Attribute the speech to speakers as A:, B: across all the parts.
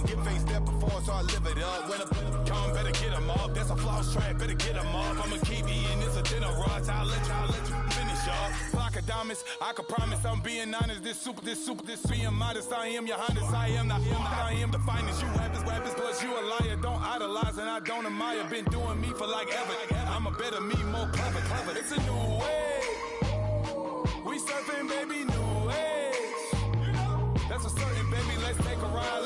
A: get faced that before, so I live it up. When I come, better get them up. That's a floss track, better get them up. I'ma keep eating this a dinner rush. I'll let you finish up. Flock of diamonds, I can promise I'm being honest. This being modest. I am your highness. I am the finest. You rappers, plus you a liar. Don't idolize and I don't admire. Been doing me for like ever. I'm a better me, more clever. It's a new way. We surfing, baby, new age. That's a certain, baby. Let's take a ride.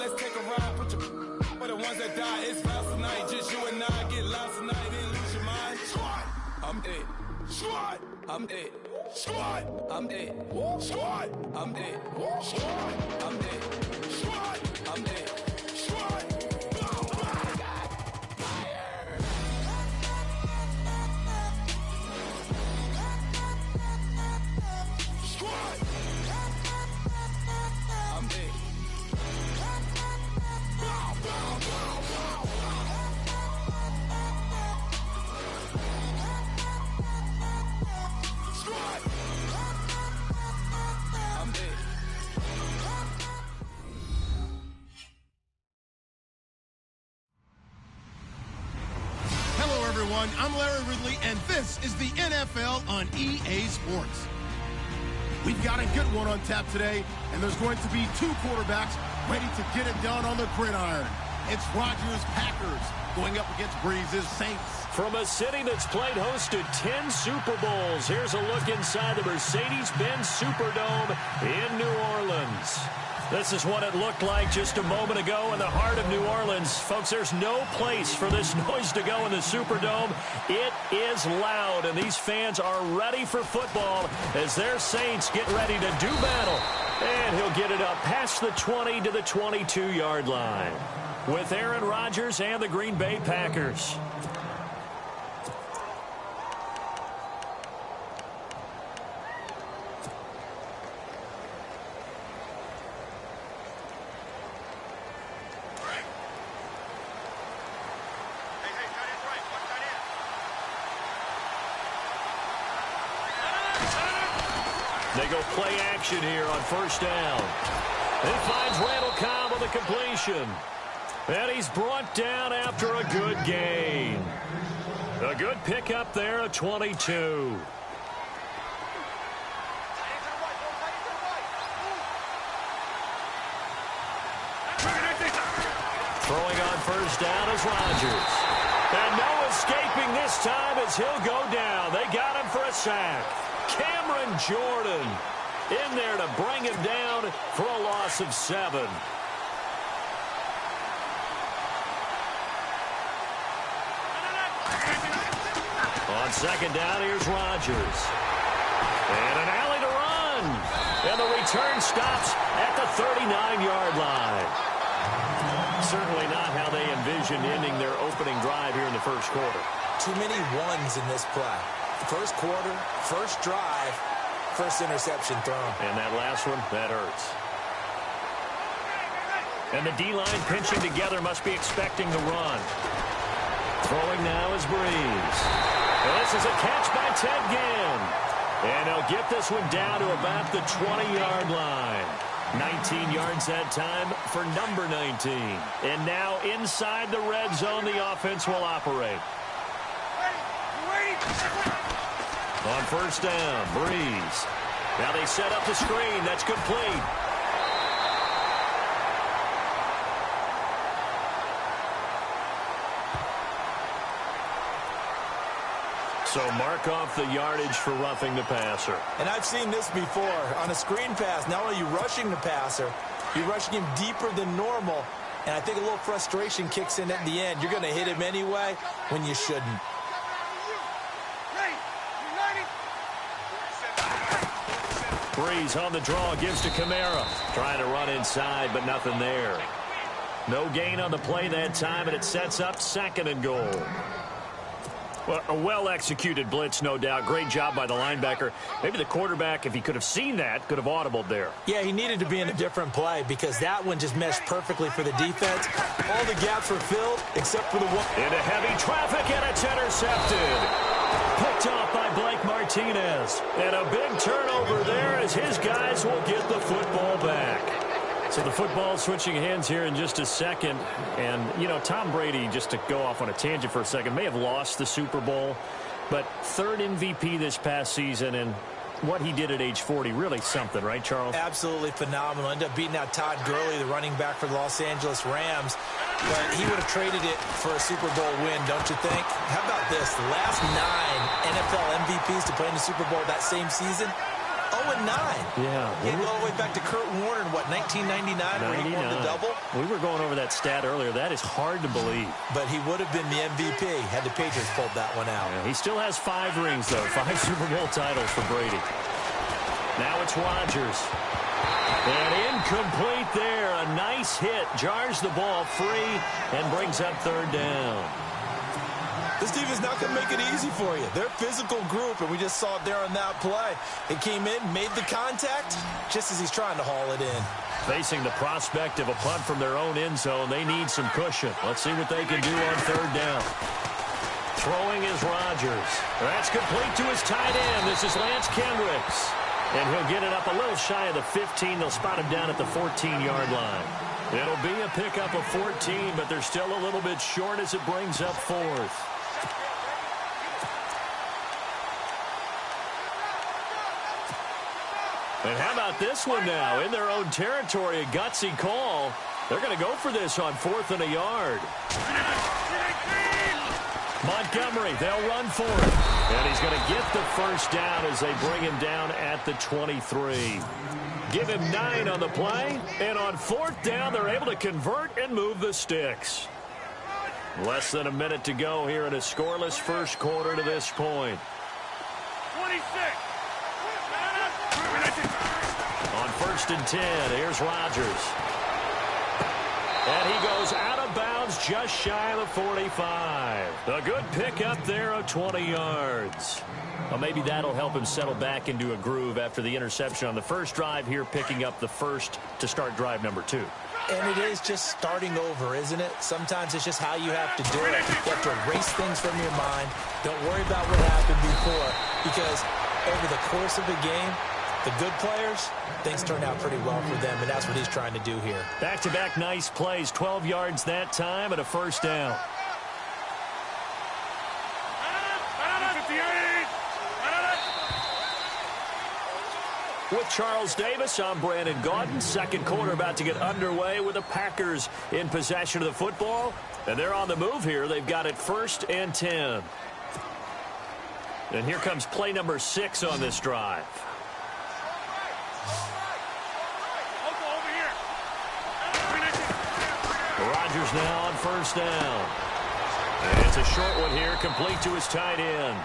A: Put your for the ones that die. It's fast tonight. Just you and I get lost tonight. Then lose your mind. Squad, I'm dead. Squad, I'm dead. Squad, I'm dead. Squad, I'm dead. Squad, I'm dead. Squad, I'm dead. Squad.
B: I'm Larry Ridley, and this is the NFL on EA Sports. We've got a good one on tap today, and there's going to be two quarterbacks ready to get it done on the gridiron. It's Rodgers' Packers going up against Breeze's Saints.
C: From a city that's played host to 10 Super Bowls, here's a look inside the Mercedes-Benz Superdome in New Orleans. This is what it looked like just a moment ago in the heart of New Orleans. Folks, there's no place for this noise to go in the Superdome. It is loud, and these fans are ready for football as their Saints get ready to do battle. And he'll get it up past the 20 to the 22-yard line with Aaron Rodgers and the Green Bay Packers. They go play action here on first down. He finds Randall Cobb on the completion. And he's brought down after a good gain. A good pickup there at 22. Throwing on first down is Rodgers. And no escaping this time as he'll go down. They got him for a sack. Cameron Jordan in there to bring him down for a loss of 7. On second down, here's Rodgers. And an alley to run. And the return stops at the 39-yard line. Certainly not how they envisioned ending their opening drive here in the first quarter.
D: Too many ones in this play. First quarter, first drive, first interception thrown.
C: And that last one, that hurts. And the D-line pinching together must be expecting the run. Throwing now is Breeze. And this is a catch by Ted Ginn. And he'll get this one down to about the 20-yard line. 19 yards that time for number 19. And now inside the red zone, the offense will operate. On first down, Breeze. Now they set up the screen. That's complete. So mark off the yardage for roughing the passer.
D: And I've seen this before. On a screen pass, not only are you rushing the passer, you're rushing him deeper than normal. And I think a little frustration kicks in at the end. You're going to hit him anyway when you shouldn't.
C: Breeze on the draw, gives to Kamara. Trying to run inside, but nothing there. No gain on the play that time, and it sets up 2nd and goal. Well, a well-executed blitz, no doubt. Great job by the linebacker. Maybe the quarterback, if he could have seen that, could have audibled there.
D: Yeah, he needed to be in a different play because that one just meshed perfectly for the defense. All the gaps were filled except for the one.
C: Into heavy traffic, and it's intercepted. Picked off by Blake Martinez. And a big turnover there as his guys will get the football back. So the football switching hands here in just a second. And, you know, Tom Brady, just to go off on a tangent for a second, may have lost the Super Bowl, but third MVP this past season, and what he did at age 40, really something, right, Charles?
D: Absolutely phenomenal. Ended up beating out Todd Gurley, the running back for the Los Angeles Rams. But he would have traded it for a Super Bowl win, don't you think? How about this? The last 9 NFL MVPs to play in the Super Bowl that same season, 0-9.
C: Yeah.
D: He went all the way back to Kurt Warner in, what, 1999 where he won the double?
C: We were going over that stat earlier. That is hard to believe.
D: But he would have been the MVP had the Patriots pulled that one out.
C: Yeah, he still has 5 rings, though. 5 Super Bowl titles for Brady. Now it's Rodgers. And incomplete there. A nice hit. Jars the ball free and brings up third down.
D: This team is not going to make it easy for you. They're a physical group, and we just saw it there on that play. It came in, made the contact, just as he's trying to haul it in.
C: Facing the prospect of a punt from their own end zone, they need some cushion. Let's see what they can do on third down. Throwing is Rodgers. That's complete to his tight end. This is Lance Kendricks. And he'll get it up a little shy of the 15. They'll spot him down at the 14-yard line. It'll be a pickup of 14, but they're still a little bit short as it brings up 4th. And how about this one now? In their own territory, a gutsy call. They're going to go for this on 4th and a yard. Montgomery, they'll run for it. And he's going to get the first down as they bring him down at the 23. Give him 9 on the play. And on 4th down, they're able to convert and move the sticks. Less than a minute to go here in a scoreless first quarter to this point.
A: 26.
C: On 1st and 10, here's Rodgers. And he goes out of bounds just shy of the 45. A good pickup there of 20 yards. Well, maybe that'll help him settle back into a groove after the interception on the first drive here, picking up the first to start drive number 2.
D: And it is just starting over, isn't it? Sometimes it's just how you have to do it. You have to erase things from your mind. Don't worry about what happened before, because over the course of a game, the good players, things turn out pretty well for them, and that's what he's trying to do here.
C: Back-to-back nice plays, 12 yards that time and a first down. With Charles Davis, I'm Brandon Gaudin. Second quarter about to get underway with the Packers in possession of the football. And they're on the move here. They've got it 1st and 10. And here comes play number 6 on this drive. Rodgers now on 1st down. And it's a short one here, complete to his tight end.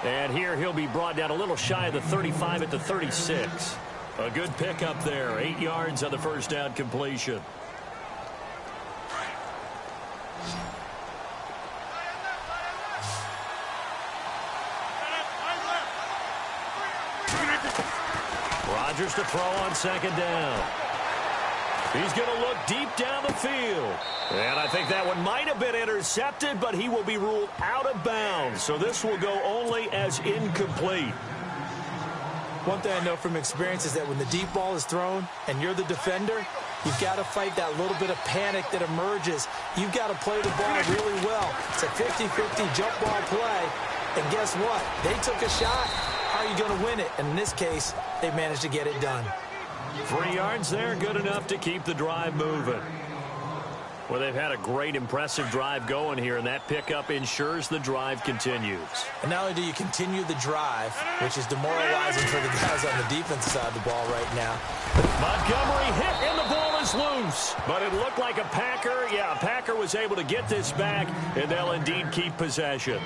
C: And here he'll be brought down a little shy of the 35 at the 36. A good pickup there, 8 yards on the first down completion. Rodgers to throw on 2nd down. He's going to look deep down the field. And I think that one might have been intercepted, but he will be ruled out of bounds. So this will go only as incomplete.
D: One thing I know from experience is that when the deep ball is thrown and you're the defender, you've got to fight that little bit of panic that emerges. You've got to play the ball really well. It's a 50-50 jump ball play. And guess what? They took a shot. How are you going to win it? And in this case, they managed to get it done.
C: 3 yards there, good enough to keep the drive moving. Well, they've had a great, impressive drive going here, and that pickup ensures the drive continues.
D: And not only do you continue the drive, which is demoralizing for the guys on the defensive side of the ball right now.
C: Montgomery hit, and the ball is loose. But it looked like a Packer. Yeah, a Packer was able to get this back, and they'll indeed keep possession.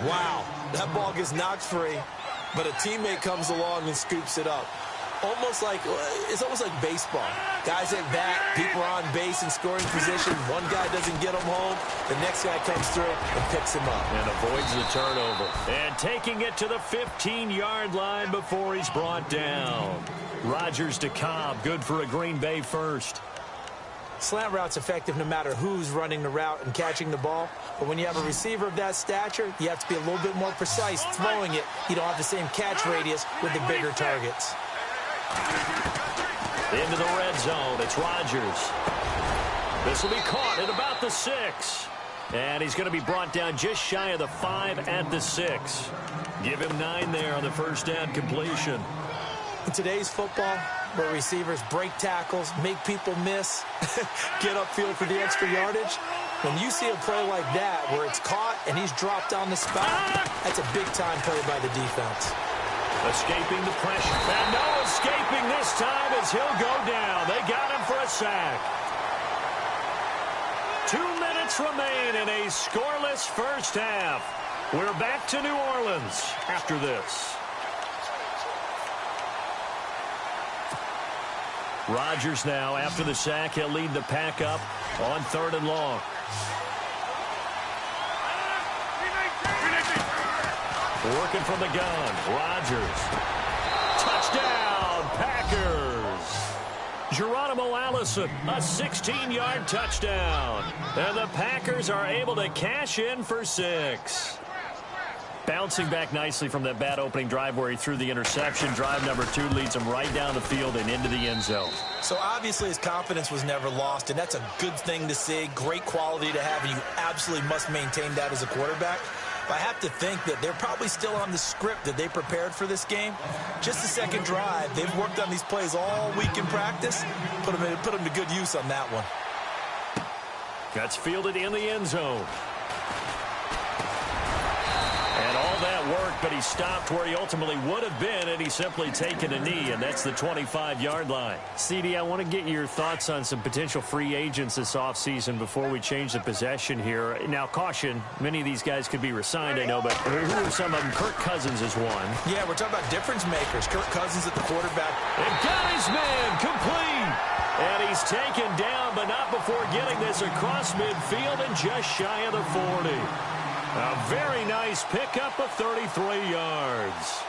D: Wow, that ball gets knocked free, but a teammate comes along and scoops it up. It's almost like baseball. Guys at bat, people are on base in scoring position. One guy doesn't get him home. The next guy comes through and picks him up.
C: And avoids the turnover. And taking it to the 15-yard line before he's brought down. Rodgers to Cobb, good for a Green Bay first.
D: Slant route's effective no matter who's running the route and catching the ball. But when you have a receiver of that stature, you have to be a little bit more precise throwing it. You don't have the same catch radius with the bigger targets.
C: Into the red zone. It's Rodgers. This will be caught at about the 6. And he's going to be brought down just shy of the 5 at the 6. Give him 9 there on the first down completion.
D: In today's football, where receivers break tackles, make people miss, get upfield for the extra yardage, when you see a play like that where it's caught and he's dropped on the spot, that's a big-time play by the defense.
C: Escaping the pressure. And no escaping this time as he'll go down. They got him for a sack. 2 minutes remain in a scoreless first half. We're back to New Orleans after this. Rodgers now, after the sack, he'll lead the pack up on 3rd and long. Working from the gun, Rodgers. Touchdown, Packers. Geronimo Allison, a 16-yard touchdown. And the Packers are able to cash in for 6. Bouncing back nicely from that bad opening drive where he threw the interception. Drive number 2 leads him right down the field and into the end zone.
D: So obviously his confidence was never lost, and that's a good thing to see. Great quality to have, and you absolutely must maintain that as a quarterback. But I have to think that they're probably still on the script that they prepared for this game. Just the second drive. They've worked on these plays all week in practice. Put them to good use on that one.
C: That's fielded in the end zone. And all that worked, but he stopped where he ultimately would have been, and he's simply taken a knee, and that's the 25-yard line. CD, I want to get your thoughts on some potential free agents this offseason before we change the possession here. Now, caution, many of these guys could be re-signed, I know, but who are some of them? Kirk Cousins is one.
D: Yeah, we're talking about difference makers. Kirk Cousins at the quarterback.
C: And got his man complete. And he's taken down, but not before getting this across midfield and just shy of the 40. A very nice pickup of 33 yards.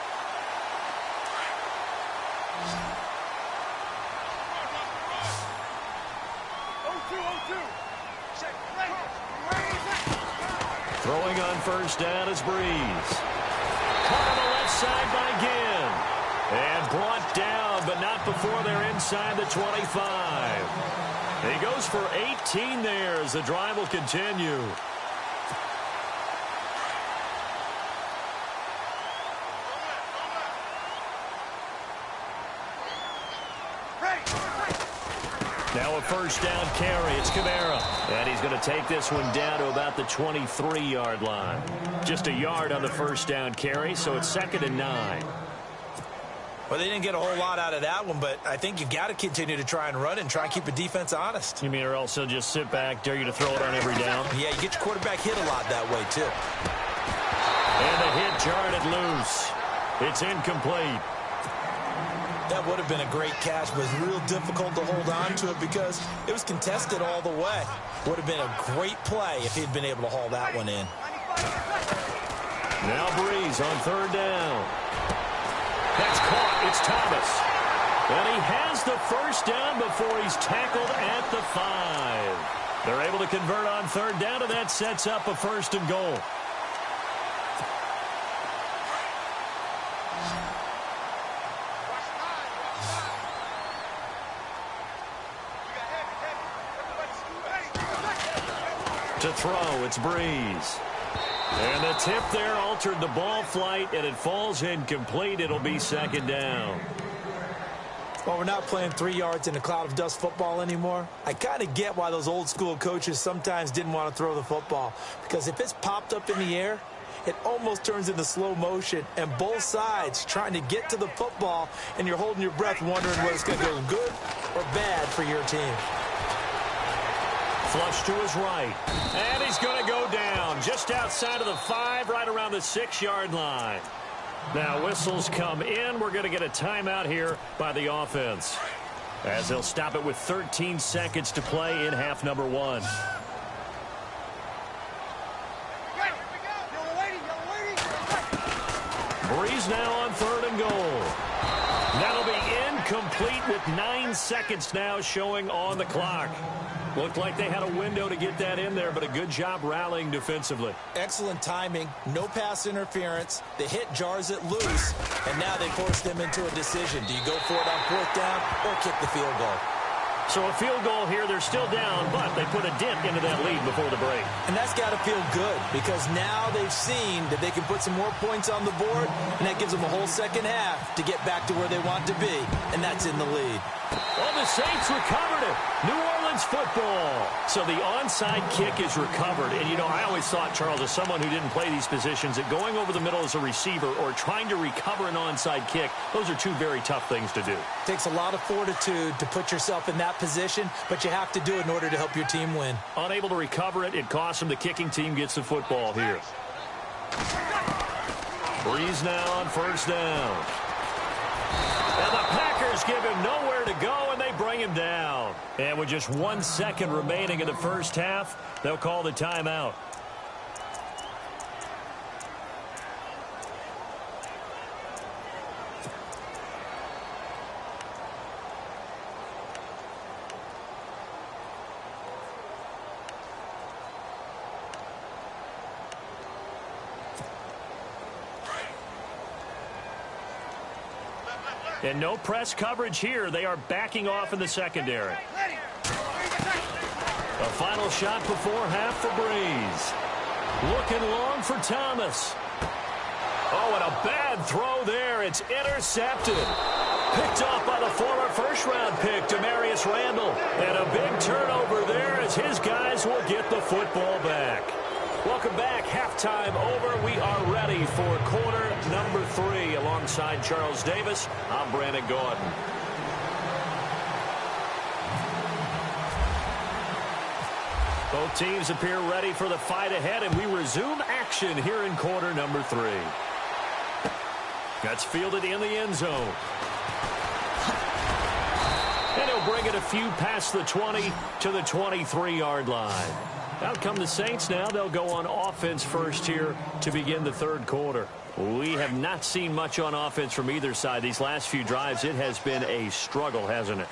C: Throwing on first down is Breeze. Caught on the left side by Ginn. And brought down, but not before they're inside the 25. He goes for 18 there as the drive will continue. Now a first down carry. It's Kamara. And he's going to take this one down to about the 23-yard line. Just a yard on the first down carry, so it's 2nd and 9.
D: Well, they didn't get a whole lot out of that one, but I think you've got to continue to try and run and try and keep the defense honest.
C: You mean or else they'll just sit back, dare you to throw it on every down?
D: Yeah, you get your quarterback hit a lot that way, too.
C: And the hit jarred it loose. It's incomplete.
D: That would have been a great catch, but it was real difficult to hold on to it because it was contested all the way. Would have been a great play if he'd been able to haul that one in.
C: Now Breeze on 3rd down. That's caught. It's Thomas. And he has the first down before he's tackled at the 5. They're able to convert on 3rd down, and that sets up a 1st and goal. To throw, it's Breeze. And the tip there altered the ball flight, and it falls incomplete. It'll be 2nd down.
D: Well, we're not playing 3 yards in a cloud of dust football anymore. I kind of get why those old school coaches sometimes didn't want to throw the football. Because if it's popped up in the air, it almost turns into slow motion. And both sides trying to get to the football, and you're holding your breath wondering whether it's going to go good or bad for your team.
C: Flush to his right. And he's going to go down just outside of the 5, right around the 6-yard line. Now whistles come in. We're going to get a timeout here by the offense, as they'll stop it with 13 seconds to play in half number 1. Breeze now on 3rd and goal. That'll be incomplete with 9 seconds now showing on the clock. Looked like they had a window to get that in there, but a good job rallying defensively.
D: Excellent timing. No pass interference. The hit jars it loose, and now they force them into a decision. Do you go for it on 4th down or kick the field goal?
C: So a field goal here. They're still down, but they put a dent into that lead before the break.
D: And that's got to feel good because now they've seen that they can put some more points on the board, and that gives them a whole second half to get back to where they want to be, and that's in the lead.
C: Well, the Saints recovered it. New Orleans football. So the onside kick is recovered. And, you know, I always thought, Charles, as someone who didn't play these positions, that going over the middle as a receiver or trying to recover an onside kick, those are two very tough things to do.
D: It takes a lot of fortitude to put yourself in that position, but you have to do it in order to help your team win.
C: Unable to recover it, it costs them. The kicking team gets the football here. Breeze now on 1st down. And the Packers give him nowhere to go, and they bring him down. And with just 1 second remaining in the first half, they'll call the timeout. And no press coverage here. They are backing off in the secondary. A final shot before half for Breeze. Looking long for Thomas. Oh, and a bad throw there. It's intercepted. Picked off by the former first-round pick, Demarius Randall. And a big turnover there as his guys will get the football back. Welcome back. Halftime over. We are ready for quarter number 3. Alongside Charles Davis, I'm Brandon Gordon. Both teams appear ready for the fight ahead, and we resume action here in quarter number 3. That's fielded in the end zone. And he'll bring it a few past the 20 to the 23-yard line. Out come the Saints now. They'll go on offense first here to begin the third quarter. We have not seen much on offense from either side. These last few drives, it has been a struggle, hasn't it?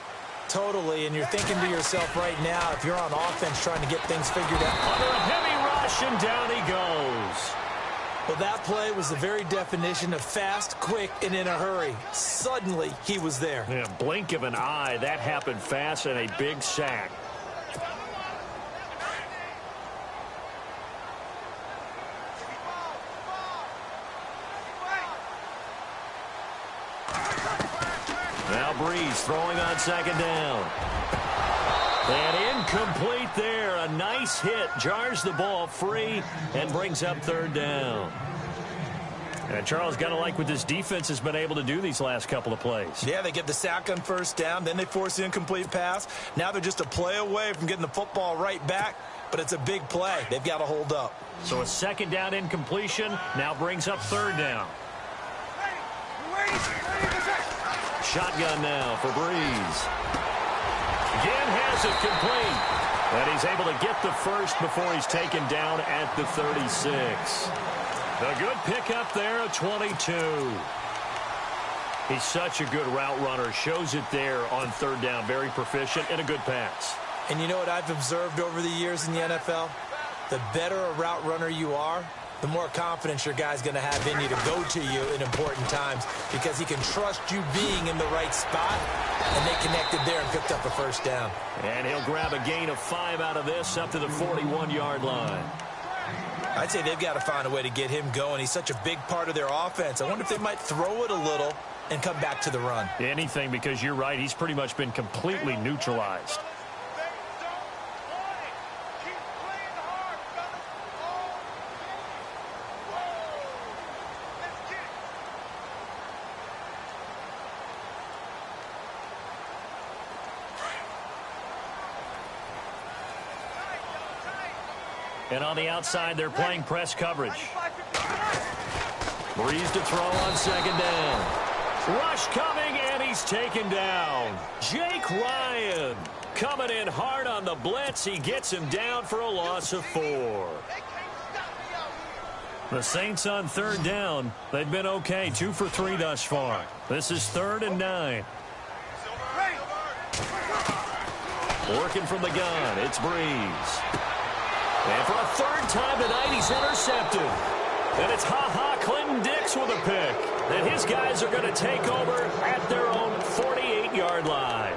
D: Totally, and you're thinking to yourself right now, if you're on offense trying to get things figured out.
C: Under a heavy rush, and down he goes.
D: Well, that play was the very definition of fast, quick, and in a hurry. Suddenly, he was there.
C: Yeah, blink of an eye. That happened fast, and a big sack. Now Breeze throwing on 2nd down. And incomplete there. A nice hit. Jars the ball free and brings up 3rd down. And Charles, got to like what this defense has been able to do these last couple of plays.
D: Yeah, they get the sack on 1st down. Then they force the incomplete pass. Now they're just a play away from getting the football right back. But it's a big play. They've got to hold up.
C: So a 2nd down incompletion now brings up 3rd down. Shotgun now for Breeze. Again has it complete. And he's able to get the first before he's taken down at the 36. A good pickup there at 22. He's such a good route runner. Shows it there on 3rd down. Very proficient and a good pass.
D: And you know what I've observed over the years in the NFL? The better a route runner you are, the more confidence your guy's going to have in you to go to you in important times because he can trust you being in the right spot, and they connected there and picked up a 1st down.
C: And he'll grab a gain of 5 out of this up to the 41-yard line.
D: I'd say they've got to find a way to get him going. He's such a big part of their offense. I wonder if they might throw it a little and come back to the run.
C: Anything, because you're right. He's pretty much been completely neutralized. And on the outside, they're playing press coverage. Breeze to throw on 2nd down. Rush coming, and he's taken down. Jake Ryan coming in hard on the blitz. He gets him down for a loss of 4. The Saints on 3rd down. They've been okay, 2 for 3 thus far. This is 3rd and 9. Working from the gun, it's Breeze. And for a third time tonight, he's intercepted. And it's Clinton Dix with a pick. And his guys are going to take over at their own 48-yard line.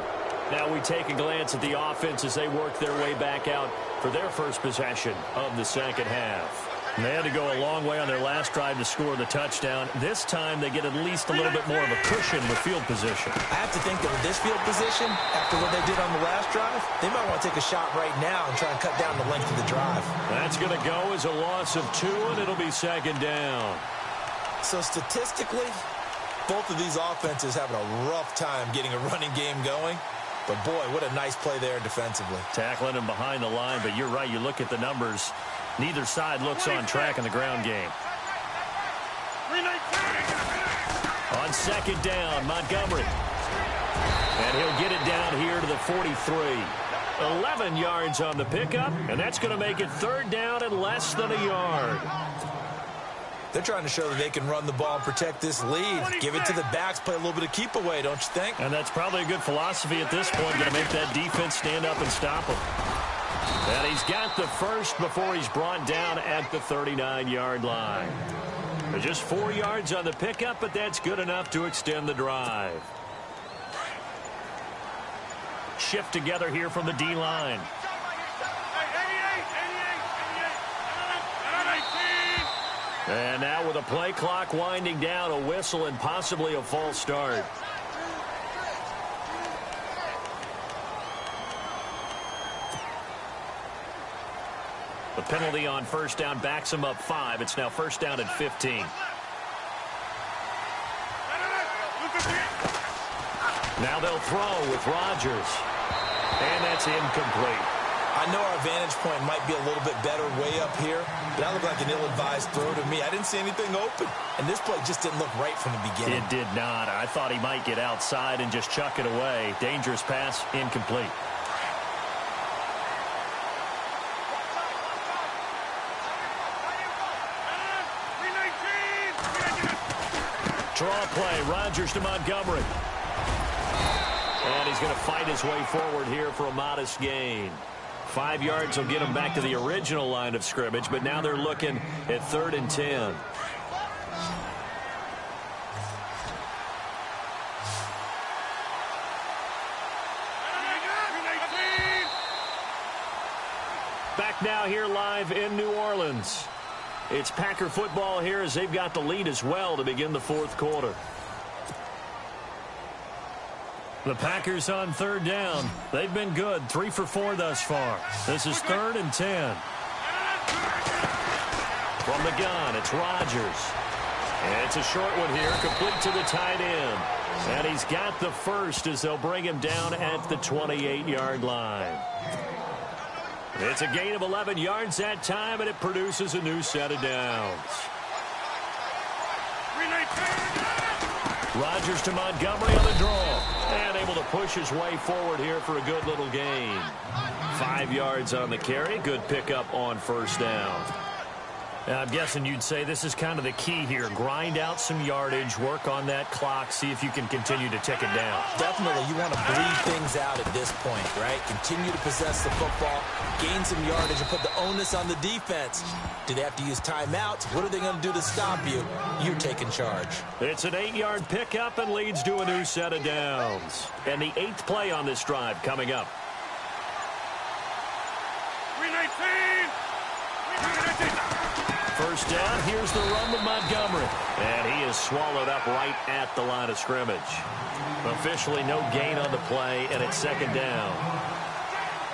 C: Now we take a glance at the offense as they work their way back out for their first possession of the second half. And they had to go a long way on their last drive to score the touchdown. This time they get at least a little bit more of a cushion with field position.
D: I have to think that with this field position, after what they did on the last drive, they might want to take a shot right now and try and cut down the length of the drive.
C: That's going to go as a loss of 2, and it'll be second down.
D: So statistically, both of these offenses having a rough time getting a running game going. But, boy, what a nice play there defensively.
C: Tackling him behind the line, but you're right. You look at the numbers. Neither side looks on track in the ground game. On second down, Montgomery. And he'll get it down here to the 43. 11 yards on the pickup, and that's going to make it third down and less than a yard.
D: They're trying to show that they can run the ball and protect this lead. Give it to the backs, play a little bit of keep away, don't you think? And
C: that's probably a good philosophy at this point, going to make that defense stand up and stop him. And he's got the first before he's brought down at the 39-yard line. Just 4 yards on the pickup, but that's good enough to extend the drive. Shift together here from the D-line. And now with a play clock winding down, a whistle and possibly a false start. The penalty on first down backs him up 5. It's now first down at 15. Now they'll throw with Rodgers. And that's incomplete.
D: I know our vantage point might be a little bit better way up here, but that looked like an ill-advised throw to me. I didn't see anything open, and this play just didn't look right from the beginning.
C: It did not. I thought he might get outside and just chuck it away. Dangerous pass, incomplete. Draw play, Rodgers to Montgomery. And he's going to fight his way forward here for a modest gain. 5 yards will get him back to the original line of scrimmage, but now they're looking at 3rd and 10. Back now here live in New Orleans. It's Packer football here as they've got the lead as well to begin the 4th quarter. The Packers on 3rd down. They've been good. 3 for 4 thus far. This is 3rd and 10. From the gun, it's Rodgers. And it's a short one here, complete to the tight end. And he's got the first as they'll bring him down at the 28-yard line. It's a gain of 11 yards that time, and it produces a new set of downs. Rodgers to Montgomery on the draw. And able to push his way forward here for a good little gain. 5 yards on the carry. Good pickup on first down. Now, I'm guessing you'd say this is kind of the key here. Grind out some yardage, work on that clock, see if you can continue to tick it down.
D: Definitely, you want to bleed things out at this point, right? Continue to possess the football, gain some yardage, and put the onus on the defense. Do they have to use timeouts? What are they going to do to stop you? You're taking charge.
C: It's an 8-yard pickup and leads to a new set of downs. And the 8th play on this drive coming up. 1st down, here's the run with Montgomery. And he is swallowed up right at the line of scrimmage. Officially no gain on the play, and it's 2nd down.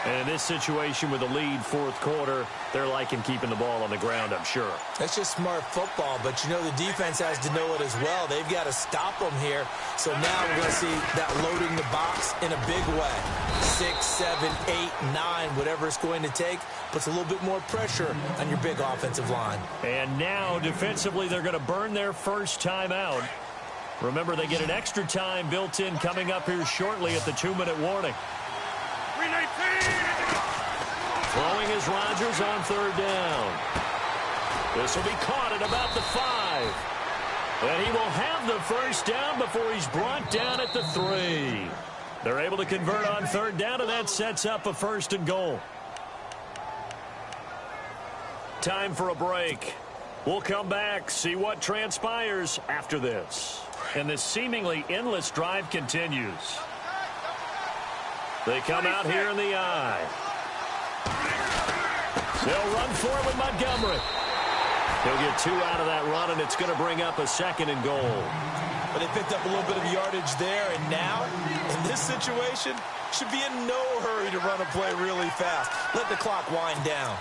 C: And in this situation with the lead 4th quarter, they're liking keeping the ball on the ground, I'm sure.
D: That's just smart football, but you know the defense has to know it as well. They've got to stop them here. So now we're going to see that loading the box in a big way. 6, 7, 8, 9, whatever it's going to take, puts a little bit more pressure on your big offensive line.
C: And now defensively they're going to burn their first timeout. Remember, they get an extra time built in coming up here shortly at the 2-minute warning. Throwing is Rodgers on 3rd down. This will be caught at about the 5. And he will have the first down before he's brought down at the 3. They're able to convert on third down, and that sets up a 1st and goal. Time for a break. We'll come back, see what transpires after this. And this seemingly endless drive continues. They come out here in the I. They'll run for it with Montgomery. He'll get 2 out of that run, and it's going to bring up a 2nd and goal.
D: But they picked up a little bit of yardage there, and now, in this situation, should be in no hurry to run a play really fast. Let the clock wind down.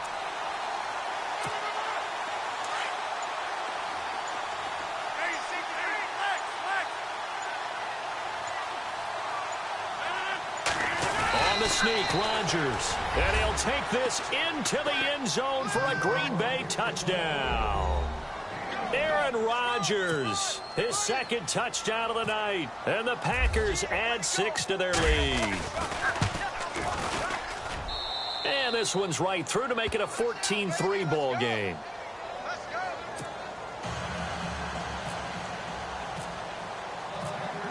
C: On the sneak, Rodgers. And he'll take this into the end zone for a Green Bay touchdown. Aaron Rodgers, his 2nd touchdown of the night. And the Packers add 6 to their lead. And this one's right through to make it a 14-3 ball game.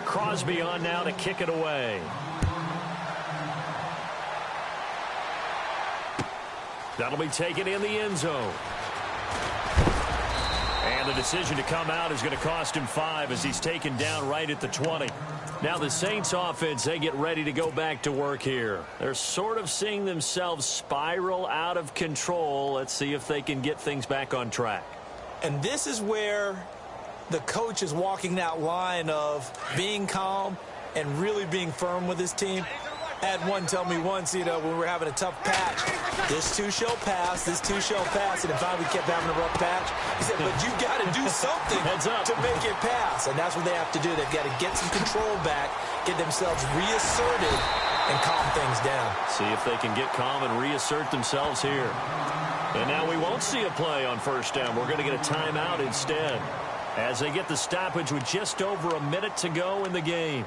C: Crosby on now to kick it away. That'll be taken in the end zone. And the decision to come out is going to cost him 5 as he's taken down right at the 20. Now the Saints offense, they get ready to go back to work here. They're sort of seeing themselves spiral out of control. Let's see if they can get things back on track.
D: And this is where the coach is walking that line of being calm and really being firm with his team. I had one tell me once, when we were having a tough patch, this too shall pass, this too shall pass, and if we kept having a rough patch, he said, but you've got to do something to make it pass, and that's what they have to do. They've got to get some control back, get themselves reasserted, and calm things down.
C: See if they can get calm and reassert themselves here. And now we won't see a play on 1st down. We're going to get a timeout instead as they get the stoppage with just over a minute to go in the game.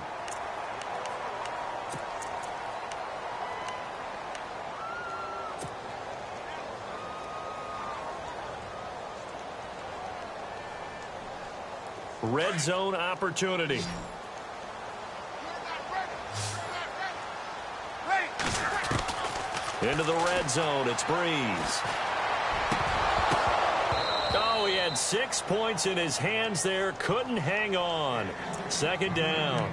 C: Red zone opportunity. Into the red zone, it's Breeze. Oh, he had 6 points in his hands there, couldn't hang on. 2nd down.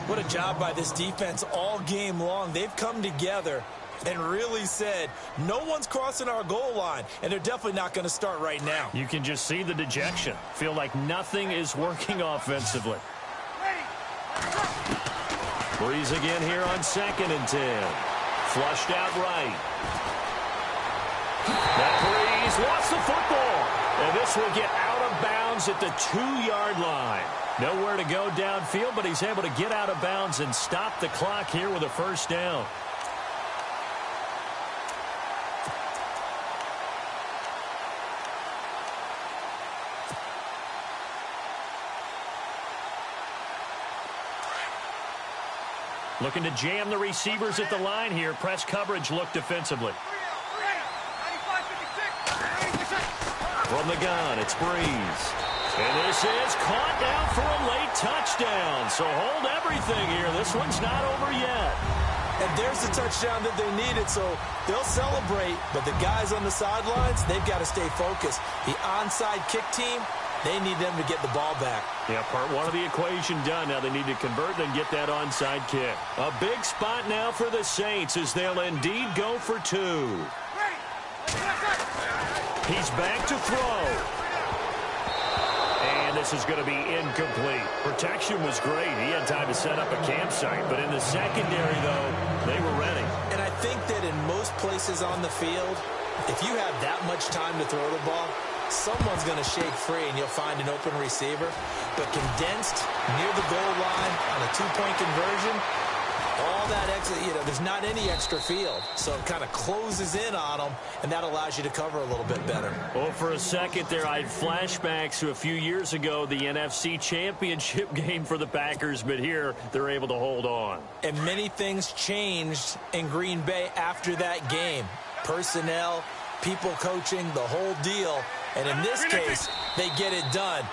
D: What a job by this defense all game long. They've come together and really said, no one's crossing our goal line, and they're definitely not going to start right now.
C: You can just see the dejection. Feel like nothing is working offensively. Breeze again here on 2nd and 10. Flushed out right. That Breeze lost the football. And this will get out of bounds at the 2-yard line. Nowhere to go downfield, but he's able to get out of bounds and stop the clock here with a 1st down. Looking to jam the receivers at the line here. Press coverage look defensively. From the gun, it's Breeze. And this is caught down for a late touchdown. So hold everything here. This one's not over yet.
D: And there's the touchdown that they needed, so they'll celebrate. But the guys on the sidelines, they've got to stay focused. The onside kick team, they need them to get the ball back.
C: Yeah, part 1 of the equation done. Now they need to convert and get that onside kick. A big spot now for the Saints as they'll indeed go for 2. He's back to throw. And this is going to be incomplete. Protection was great. He had time to set up a campsite. But in the secondary, though, they were ready.
D: And I think that in most places on the field, if you have that much time to throw the ball, someone's going to shake free and you'll find an open receiver. But condensed near the goal line on a 2-point conversion, all that extra, there's not any extra field. So it kind of closes in on them, and that allows you to cover a little bit better.
C: Well, for a second there, I had flashbacks to a few years ago, the NFC Championship game for the Packers, but here they're able to hold on.
D: And many things changed in Green Bay after that game. Personnel, people coaching, the whole deal. And in this case, they get it done.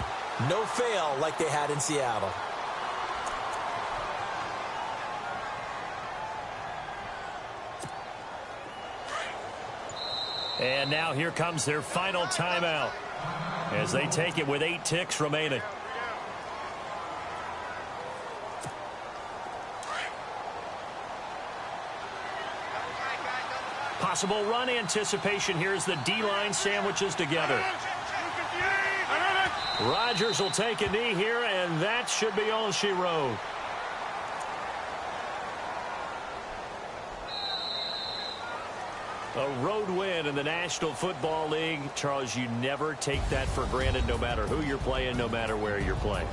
D: No fail like they had in Seattle.
C: And now here comes their final timeout as they take it with 8 ticks remaining. Possible run anticipation here as the D-line sandwiches together. Rodgers will take a knee here, and that should be all she wrote. A road win in the National Football League. Charles, you never take that for granted no matter who you're playing, no matter where you're playing.